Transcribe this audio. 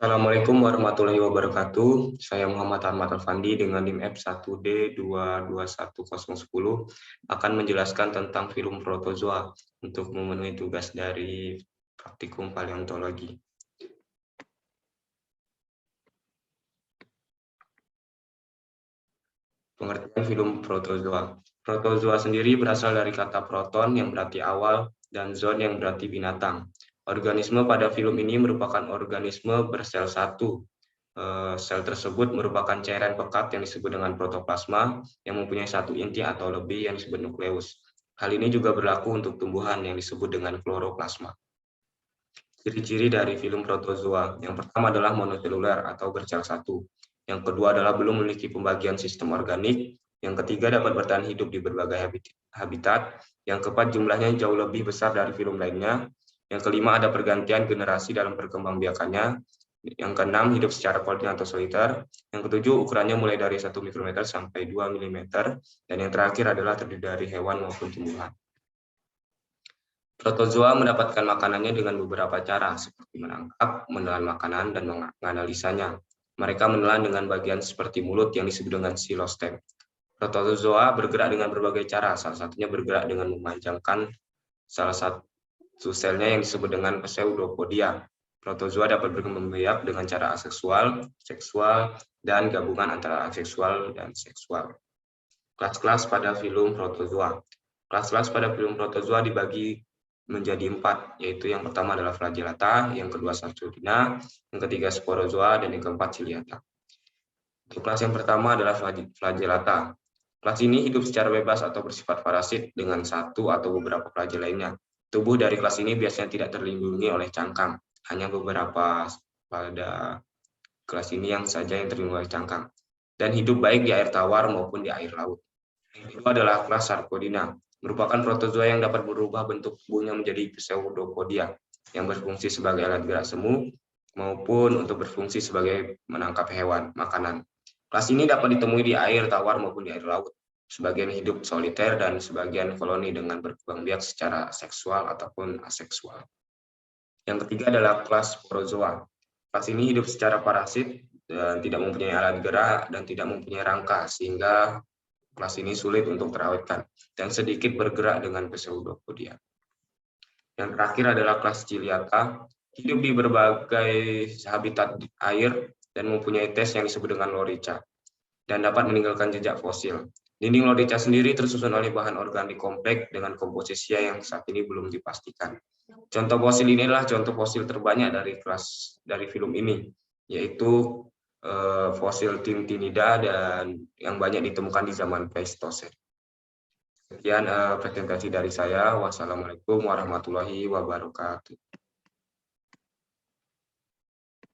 Assalamualaikum warahmatullahi wabarakatuh. Saya Muhammad Ahmad Alfandi dengan NIM F1D221010 akan menjelaskan tentang film protozoa untuk memenuhi tugas dari praktikum paleontologi. Pengertian film protozoa. Protozoa sendiri berasal dari kata proton yang berarti awal dan zoon yang berarti binatang. Organisme pada film ini merupakan organisme bersel satu. Sel tersebut merupakan cairan pekat yang disebut dengan protoplasma yang mempunyai satu inti atau lebih yang disebut nukleus. Hal ini juga berlaku untuk tumbuhan yang disebut dengan kloroplasma. Ciri-ciri dari film protozoa. Yang pertama adalah monoseluler atau bersel satu. Yang kedua adalah belum memiliki pembagian sistem organik. Yang ketiga dapat bertahan hidup di berbagai habitat. Yang keempat jumlahnya jauh lebih besar dari film lainnya. Yang kelima ada pergantian generasi dalam perkembangbiakannya. Yang keenam hidup secara koloni atau soliter. Yang ketujuh ukurannya mulai dari 1 mikrometer sampai 2 mm. Dan yang terakhir adalah terdiri dari hewan maupun tumbuhan. Protozoa mendapatkan makanannya dengan beberapa cara, seperti menangkap, menelan makanan, dan menganalisanya. Mereka menelan dengan bagian seperti mulut yang disebut dengan xilostem. Protozoa bergerak dengan berbagai cara, salah satunya bergerak dengan memanjangkan salah satu selnya yang disebut dengan pseudopodia. Protozoa dapat berkembang biak dengan cara aseksual, seksual, dan gabungan antara aseksual dan seksual. Kelas-kelas pada filum protozoa. Kelas-kelas pada filum protozoa dibagi menjadi 4, yaitu yang pertama adalah flagellata, yang kedua Sarcodina, yang ketiga sporozoa, dan yang keempat ciliata. Untuk kelas yang pertama adalah flagellata. Kelas ini hidup secara bebas atau bersifat parasit dengan satu atau beberapa flagel lainnya. Tubuh dari kelas ini biasanya tidak terlindungi oleh cangkang, hanya beberapa pada kelas ini yang terlindungi oleh cangkang, dan hidup baik di air tawar maupun di air laut. Yang kedua adalah kelas Sarcodina, merupakan protozoa yang dapat berubah bentuk tubuhnya menjadi pseudopodia, yang berfungsi sebagai alat gerak semu maupun untuk berfungsi sebagai menangkap hewan makanan. Kelas ini dapat ditemui di air tawar maupun di air laut. Sebagian hidup soliter dan sebagian koloni dengan berkembang biak secara seksual ataupun aseksual. Yang ketiga adalah kelas sporozoa. Kelas ini hidup secara parasit dan tidak mempunyai alat gerak dan tidak mempunyai rangka, sehingga kelas ini sulit untuk terawetkan dan sedikit bergerak dengan pseudopodia. Yang terakhir adalah kelas ciliata, hidup di berbagai habitat air dan mempunyai tes yang disebut dengan lorica dan dapat meninggalkan jejak fosil. Dinding lorica sendiri tersusun oleh bahan organik kompleks dengan komposisi yang saat ini belum dipastikan. Contoh fosil ini adalah contoh fosil terbanyak dari film ini, yaitu fosil Tintinida dan yang banyak ditemukan di zaman Pleistosen. Sekian presentasi dari saya. Wassalamualaikum warahmatullahi wabarakatuh.